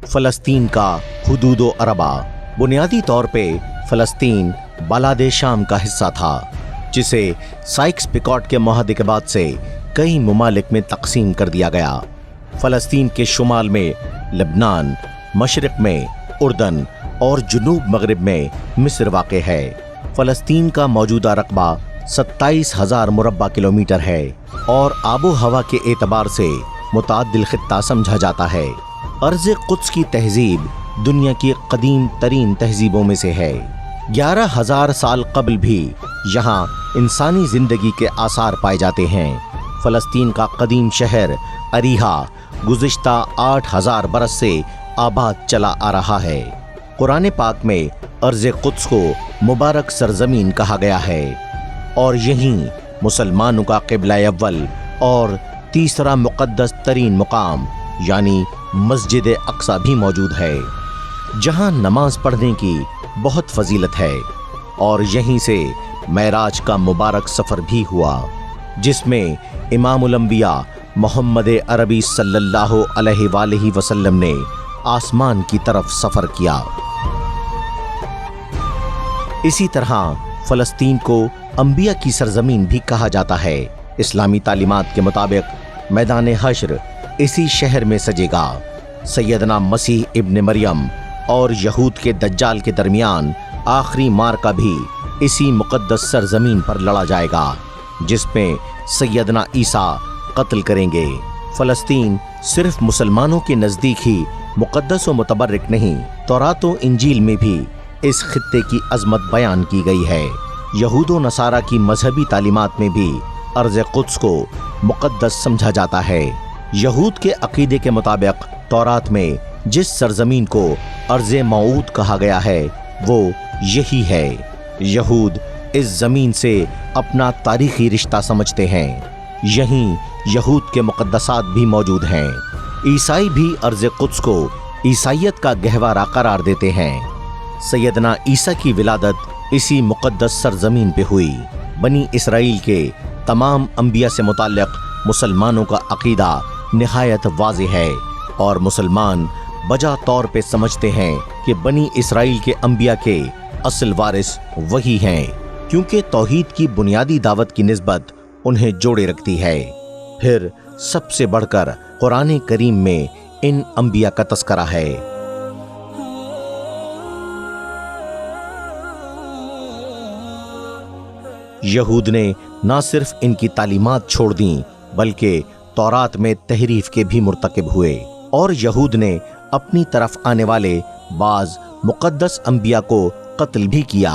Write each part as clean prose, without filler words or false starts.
فلسطین کا حدود و عربہ بنیادی طور پہ فلسطین بلاد شام کا حصہ تھا، جسے سائکس پیکاٹ کے معاہدے کے بعد سے کئی ممالک میں تقسیم کر دیا گیا۔ فلسطین کے شمال میں لبنان، مشرق میں اردن اور جنوب مغرب میں مصر واقع ہے۔ فلسطین کا موجودہ رقبہ 27,000 مربع کلومیٹر ہے اور آب و ہوا کے اعتبار سے متعدل خطہ سمجھا جاتا ہے۔ ارض قدس کی تہذیب دنیا کی قدیم ترین تہذیبوں میں سے ہے۔ 11,000 سال قبل بھی یہاں انسانی زندگی کے آثار پائے جاتے ہیں۔ فلسطین کا قدیم شہر اریحا گزشتہ 8,000 برس سے آباد چلا آ رہا ہے۔ قرآن پاک میں ارض قدس کو مبارک سرزمین کہا گیا ہے اور یہیں مسلمانوں کا قبلہ اول اور تیسرا مقدس ترین مقام یعنی مسجد اقصی بھی موجود ہے، جہاں نماز پڑھنے کی بہت فضیلت ہے، اور یہیں سے معراج کا مبارک سفر بھی ہوا، جس میں امام الانبیاء محمد عربی صلی اللہ علیہ وآلہ وسلم نے آسمان کی طرف سفر کیا۔ اسی طرح فلسطین کو انبیاء کی سرزمین بھی کہا جاتا ہے۔ اسلامی تعلیمات کے مطابق میدان حشر اسی شہر میں سجے گا۔ سیدنا مسیح ابن مریم اور یہود کے دجال کے درمیان آخری معرکہ بھی اسی مقدس سرزمین پر لڑا جائے گا، جس میں سیدنا عیسیٰ قتل کریں گے۔ فلسطین صرف مسلمانوں کے نزدیک ہی مقدس و متبرک نہیں، تورات و انجیل میں بھی اس خطے کی عظمت بیان کی گئی ہے۔ یہود و نصارہ کی مذہبی تعلیمات میں بھی ارض قدس کو مقدس سمجھا جاتا ہے۔ یہود کے عقیدے کے مطابق تورات میں جس سرزمین کو ارض موعود کہا گیا ہے وہ یہی ہے۔ یہود اس زمین سے اپنا تاریخی رشتہ سمجھتے ہیں۔ یہیں یہود کے مقدسات بھی موجود ہیں۔ عیسائی بھی ارض قدس کو عیسائیت کا گہوارہ قرار دیتے ہیں۔ سیدنا عیسیٰ کی ولادت اسی مقدس سرزمین پہ ہوئی۔ بنی اسرائیل کے تمام انبیاء سے متعلق مسلمانوں کا عقیدہ نہایت واضح ہے، اور مسلمان بجا طور پہ سمجھتے ہیں کہ بنی اسرائیل کے انبیاء کے اصل وارث وہی ہیں، کیونکہ توحید کی بنیادی دعوت کی نسبت انہیں جوڑے رکھتی ہے۔ پھر سب سے بڑھ کر قرآن کریم میں ان انبیاء کا تذکرہ ہے۔ یہود نے نہ صرف ان کی تعلیمات چھوڑ دیں بلکہ تورات میں تحریف کے بھی مرتکب ہوئے، اور یہود نے اپنی طرف آنے والے بعض مقدس انبیاء کو قتل بھی کیا،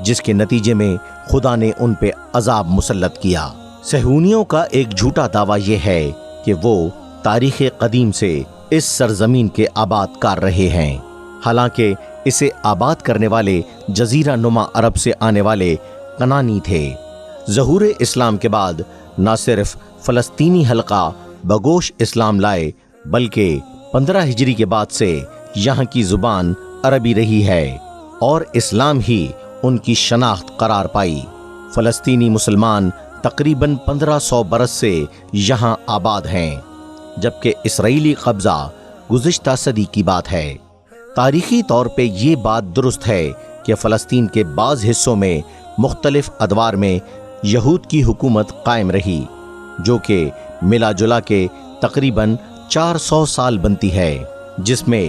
جس کے نتیجے میں خدا نے ان پہ عذاب مسلط کیا۔ صہیونیوں کا ایک جھوٹا دعویٰ یہ ہے کہ وہ تاریخ قدیم سے اس سرزمین کے آباد کار رہے ہیں، حالانکہ اسے آباد کرنے والے جزیرہ نما عرب سے آنے والے کنانی تھے۔ ظہور اسلام کے بعد نہ صرف فلسطینی حلقہ بگوش اسلام لائے بلکہ 15 ہجری کے بعد سے یہاں کی زبان عربی رہی ہے اور اسلام ہی ان کی شناخت قرار پائی۔ فلسطینی مسلمان تقریباً 1500 برس سے یہاں آباد ہیں، جبکہ اسرائیلی قبضہ گزشتہ صدی کی بات ہے۔ تاریخی طور پہ یہ بات درست ہے کہ فلسطین کے بعض حصوں میں مختلف ادوار میں یہود کی حکومت قائم رہی، جو کہ ملا جلا کے تقریباً 400 سال بنتی ہے، جس میں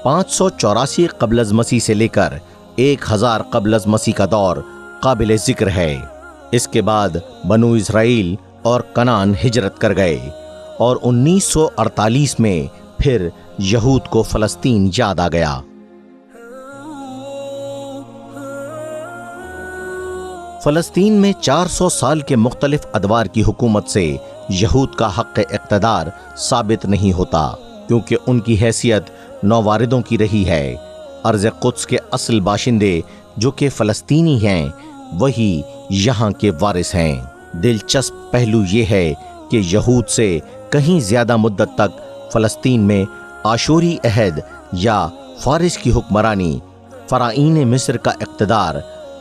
584 قبل از مسیح سے لے کر 1000 قبل از مسیح کا دور قابل ذکر ہے۔ اس کے بعد بنو اسرائیل اور کنعان ہجرت کر گئے، اور 1948 میں پھر یہود کو فلسطین یاد آ گیا۔ فلسطین میں 400 سال کے مختلف ادوار کی حکومت سے یہود کا حق اقتدار ثابت نہیں ہوتا، کیونکہ ان کی حیثیت نوواردوں کی رہی ہے۔ ارض قدس کے اصل باشندے جو کہ فلسطینی ہیں وہی یہاں کے وارث ہیں۔ دلچسپ پہلو یہ ہے کہ یہود سے کہیں زیادہ مدت تک فلسطین میں آشوری عہد یا فارس کی حکمرانی، فرعین مصر کا اقتدار،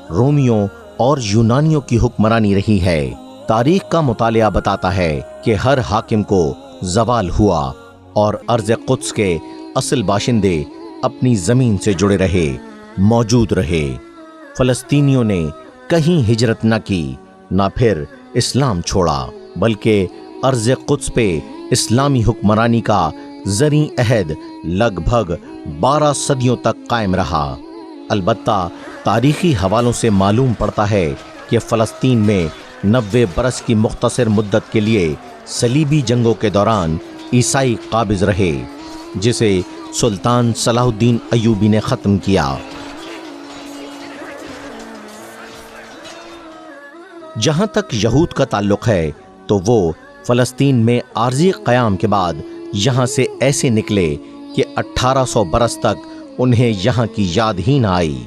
رومیوں اور یونانیوں کی حکمرانی رہی ہے۔ تاریخ کا مطالعہ بتاتا ہے کہ ہر حاکم کو زوال ہوا اور ارض قدس کے اصل باشندے اپنی زمین سے جڑے رہے، موجود رہے۔ فلسطینیوں نے کہیں ہجرت نہ کی، نہ پھر اسلام چھوڑا، بلکہ ارض قدس پہ اسلامی حکمرانی کا زرعی عہد لگ بھگ 12 صدیوں تک قائم رہا۔ البتہ تاریخی حوالوں سے معلوم پڑتا ہے کہ فلسطین میں 90 برس کی مختصر مدت کے لیے صلیبی جنگوں کے دوران عیسائی قابض رہے، جسے سلطان صلاح الدین ایوبی نے ختم کیا۔ جہاں تک یہود کا تعلق ہے تو وہ فلسطین میں عارضی قیام کے بعد یہاں سے ایسے نکلے کہ 1800 برس تک انہیں یہاں کی یاد ہی نہ آئی۔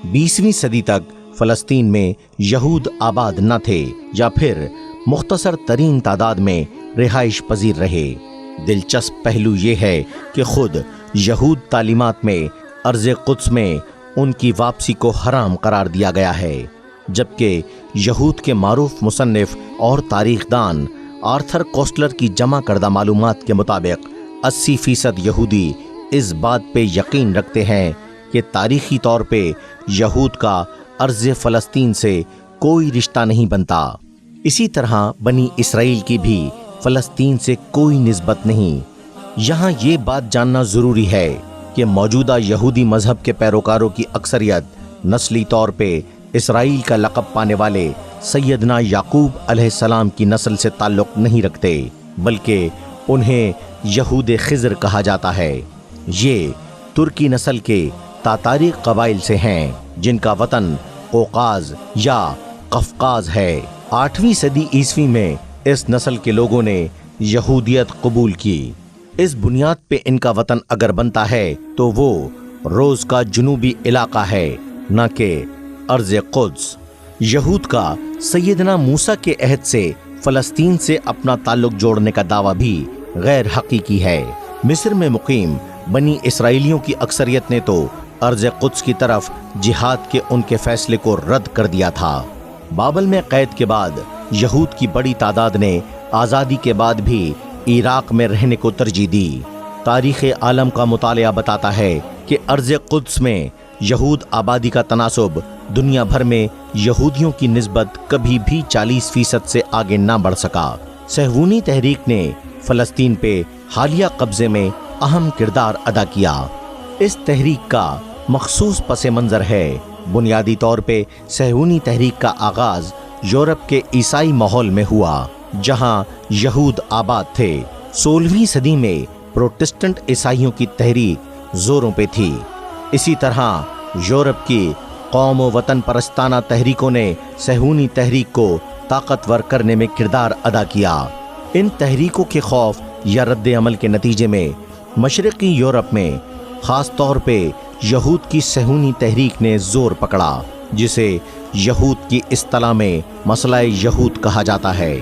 20ویں صدی تک فلسطین میں یہود آباد نہ تھے یا پھر مختصر ترین تعداد میں رہائش پذیر رہے۔ دلچسپ پہلو یہ ہے کہ خود یہود تعلیمات میں ارض قدس میں ان کی واپسی کو حرام قرار دیا گیا ہے، جبکہ یہود کے معروف مصنف اور تاریخ دان آرتھر کوسٹلر کی جمع کردہ معلومات کے مطابق 80% یہودی اس بات پہ یقین رکھتے ہیں کہ تاریخی طور پہ یہود کا ارض فلسطین سے کوئی رشتہ نہیں بنتا۔ اسی طرح بنی اسرائیل کی بھی فلسطین سے کوئی نسبت نہیں۔ یہاں یہ بات جاننا ضروری ہے کہ موجودہ یہودی مذہب کے پیروکاروں کی اکثریت نسلی طور پہ اسرائیل کا لقب پانے والے سیدنا یعقوب علیہ السلام کی نسل سے تعلق نہیں رکھتے، بلکہ انہیں یہود خضر کہا جاتا ہے۔ یہ ترکی نسل کے تاتاری قبائل سے ہیں جن کا وطن قوقاز یا قفقاز ہے۔ 8ویں صدی عیسوی میں اس نسل کے لوگوں نے یہودیت قبول کی۔ اس بنیاد پہ ان کا وطن اگر بنتا ہے تو وہ روز کا جنوبی علاقہ ہے، نہ کہ ارض قدس۔ یہود کا سیدنا موسیٰ کے عہد سے فلسطین سے اپنا تعلق جوڑنے کا دعویٰ بھی غیر حقیقی ہے۔ مصر میں مقیم بنی اسرائیلیوں کی اکثریت نے تو ارض قدس کی طرف جہاد کے ان کے فیصلے کو رد کر دیا تھا۔ بابل میں قید کے بعد یہود کی بڑی تعداد نے آزادی کے بعد بھی عراق میں رہنے کو ترجیح دی۔ تاریخ عالم کا مطالعہ بتاتا ہے کہ ارض قدس میں یہود آبادی کا تناسب دنیا بھر میں یہودیوں کی نسبت کبھی بھی 40% سے آگے نہ بڑھ سکا۔ صہیونی تحریک نے فلسطین پہ حالیہ قبضے میں اہم کردار ادا کیا۔ اس تحریک کا مخصوص پس منظر ہے۔ بنیادی طور پہ صہیونی تحریک کا آغاز یورپ کے عیسائی ماحول میں ہوا، جہاں یہود آباد تھے۔ 16ویں صدی میں پروٹسٹنٹ عیسائیوں کی تحریک زوروں پہ تھی۔ اسی طرح یورپ کی قوم و وطن پرستانہ تحریکوں نے صہیونی تحریک کو طاقتور کرنے میں کردار ادا کیا۔ ان تحریکوں کے خوف یا رد عمل کے نتیجے میں مشرقی یورپ میں خاص طور پہ یہود کی صہیونی تحریک نے زور پکڑا، جسے یہود کی اصطلاح میں مسئلہ یہود کہا جاتا ہے۔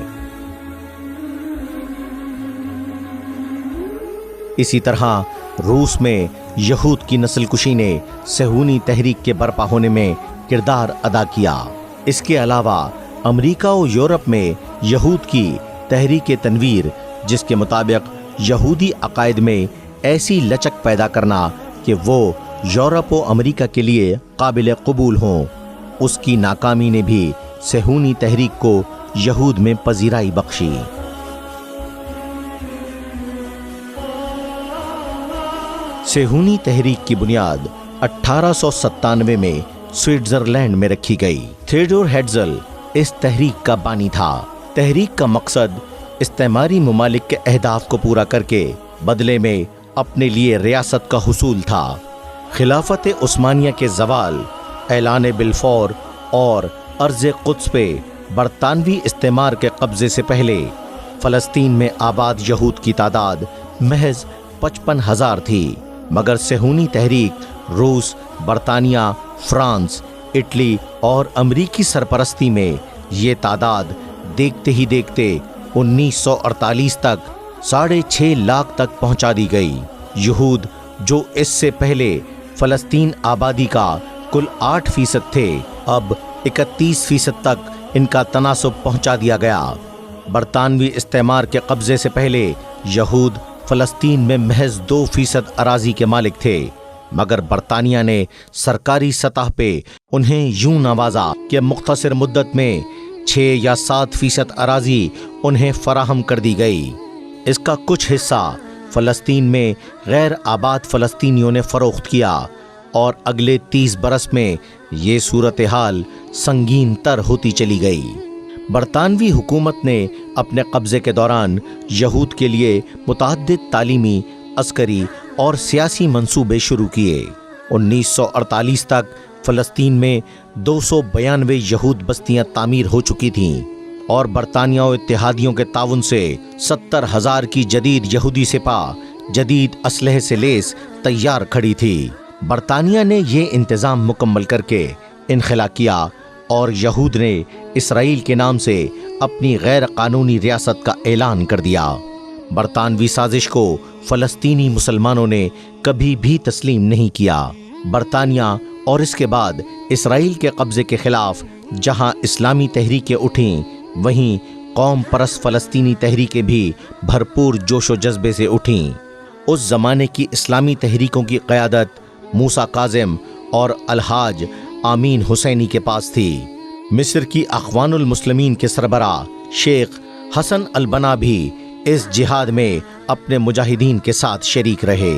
اسی طرح روس میں یہود کی نسل کشی نے صہیونی تحریک کے برپا ہونے میں کردار ادا کیا۔ اس کے علاوہ امریکہ و یورپ میں یہود کی تحریک تنویر، جس کے مطابق یہودی عقائد میں ایسی لچک پیدا کرنا کہ وہ یورپ و امریکہ کے لیے قابل قبول ہوں، اس کی ناکامی نے بھی صہیونی تحریک کو یہود میں پذیرائی بخشی۔ صہیونی تحریک کی بنیاد 1897 میں سوئٹزرلینڈ میں رکھی گئی۔ تھیوڈور ہیٹزل اس تحریک کا بانی تھا۔ تحریک کا مقصد استعماری ممالک کے اہداف کو پورا کر کے بدلے میں اپنے لیے ریاست کا حصول تھا۔ خلافت عثمانیہ کے زوال، اعلان بلفور اور ارض قدس پہ برطانوی استعمار کے قبضے سے پہلے فلسطین میں آباد یہود کی تعداد محض 55,000 تھی، مگر صہیونی تحریک روس، برطانیہ، فرانس، اٹلی اور امریکی سرپرستی میں یہ تعداد دیکھتے ہی دیکھتے 1948 تک 6.5 لاکھ تک پہنچا دی گئی۔ یہود جو اس سے پہلے فلسطین آبادی کا کل 8% تھے، اب 31% تک ان کا تناسب پہنچا دیا گیا۔ برطانوی استعمار کے قبضے سے پہلے یہود فلسطین میں محض 2% اراضی کے مالک تھے، مگر برطانیہ نے سرکاری سطح پہ انہیں یوں نوازا کہ مختصر مدت میں 6 یا 7% اراضی انہیں فراہم کر دی گئی۔ اس کا کچھ حصہ فلسطین میں غیر آباد فلسطینیوں نے فروخت کیا اور اگلے 30 برس میں یہ صورتحال سنگین تر ہوتی چلی گئی۔ برطانوی حکومت نے اپنے قبضے کے دوران یہود کے لیے متعدد تعلیمی، عسکری اور سیاسی منصوبے شروع کیے۔ 1948 تک فلسطین میں 292 یہود بستیاں تعمیر ہو چکی تھیں اور برطانیہ و اتحادیوں کے تعاون سے 70,000 کی جدید یہودی سپاہ جدید اسلحے سے لیس تیار کھڑی تھی۔ برطانیہ نے یہ انتظام مکمل کر کے انخلا کیا اور یہود نے اسرائیل کے نام سے اپنی غیر قانونی ریاست کا اعلان کر دیا۔ برطانوی سازش کو فلسطینی مسلمانوں نے کبھی بھی تسلیم نہیں کیا۔ برطانیہ اور اس کے بعد اسرائیل کے قبضے کے خلاف جہاں اسلامی تحریکیں اٹھیں، وہیں قوم پرست فلسطینی تحریکیں بھی بھرپور جوش و جذبے سے اٹھیں۔ اس زمانے کی اسلامی تحریکوں کی قیادت موسیٰ کاظم اور الحاج آمین حسینی کے پاس تھی۔ مصر کی اخوان المسلمین کے سربراہ شیخ حسن البنا بھی اس جہاد میں اپنے مجاہدین کے ساتھ شریک رہے۔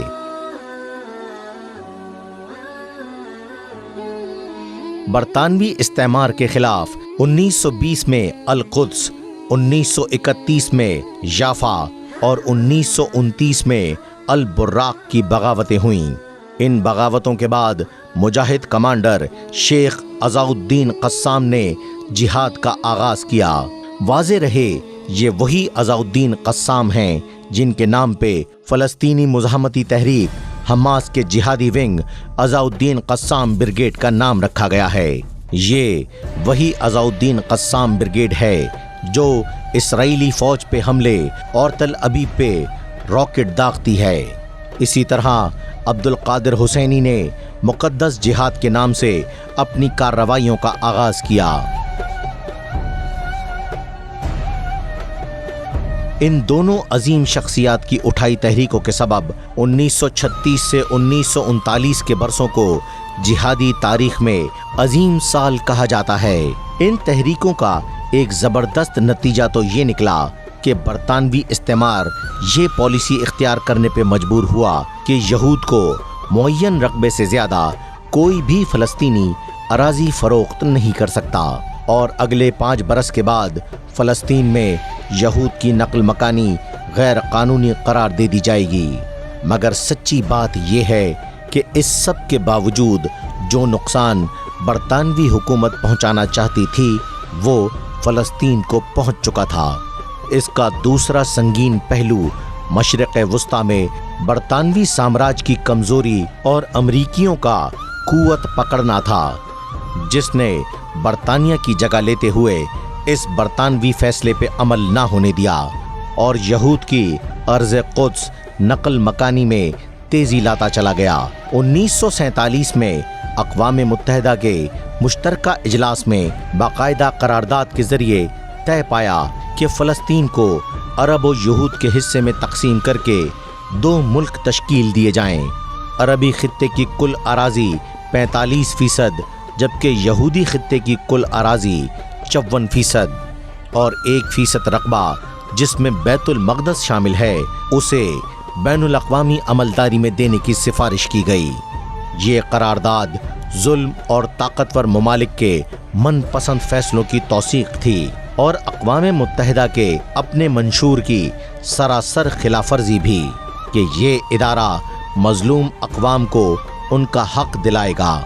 برطانوی استعمار کے خلاف 1920 میں القدس، 1931 میں یافا اور 1929 میں البراق کی بغاوتیں ہوئیں۔ ان بغاوتوں کے بعد مجاہد کمانڈر شیخ عزاء الدین قسام نے جہاد کا آغاز کیا۔ واضح رہے یہ وہی عزاء الدین قسام ہیں جن کے نام پہ فلسطینی مزاحمتی تحریک حماس کے جہادی ونگ عزاء الدین قسام بریگیڈ کا نام رکھا گیا ہے۔ یہ وہی عزاء الدین قسام بریگیڈ ہے جو اسرائیلی فوج پہ حملے اور تل ابیب پہ راکٹ داغتی ہے۔ اسی طرح عبد القادر حسینی نے مقدس جہاد کے نام سے اپنی کارروائیوں کا آغاز کیا۔ ان دونوں عظیم شخصیات کی اٹھائی تحریکوں کے سبب 1936 سے 1939 کے برسوں کو جہادی تاریخ میں عظیم سال کہا جاتا ہے۔ ان تحریکوں کا ایک زبردست نتیجہ تو یہ نکلا کہ برطانوی استعمار یہ پالیسی اختیار کرنے پہ مجبور ہوا کہ یہود کو معین رقبے سے زیادہ کوئی بھی فلسطینی اراضی فروخت نہیں کر سکتا، اور اگلے 5 برس کے بعد فلسطین میں یہود کی نقل مکانی غیر قانونی قرار دے دی جائے گی۔ مگر سچی بات یہ ہے کہ اس سب کے باوجود جو نقصان برطانوی حکومت پہنچانا چاہتی تھی وہ فلسطین کو پہنچ چکا تھا۔ اس کا دوسرا سنگین پہلو مشرق وسطیٰ میں برطانوی سامراج کی کمزوری اور امریکیوں کا قوت پکڑنا تھا، جس نے برطانیہ کی جگہ لیتے ہوئے اس برطانوی فیصلے پہ عمل نہ ہونے دیا اور یہود کی ارض قدس نقل مکانی میں تیزی لاتا چلا گیا۔ 1947 میں اقوام متحدہ کے مشترکہ اجلاس میں باقاعدہ قرارداد کے ذریعے طے پایا کہ فلسطین کو عرب و یہود کے حصے میں تقسیم کر کے 2 ملک تشکیل دیے جائیں۔ عربی خطے کی کل اراضی 45%، جبکہ یہودی خطے کی کل اراضی 54% اور 1% رقبہ جس میں بیت المقدس شامل ہے اسے بین الاقوامی عملداری میں دینے کی سفارش کی گئی۔ یہ قرارداد ظلم اور طاقتور ممالک کے من پسند فیصلوں کی توثیق تھی اور اقوام متحدہ کے اپنے منشور کی سراسر خلاف ورزی بھی کہ یہ ادارہ مظلوم اقوام کو ان کا حق دلائے گا۔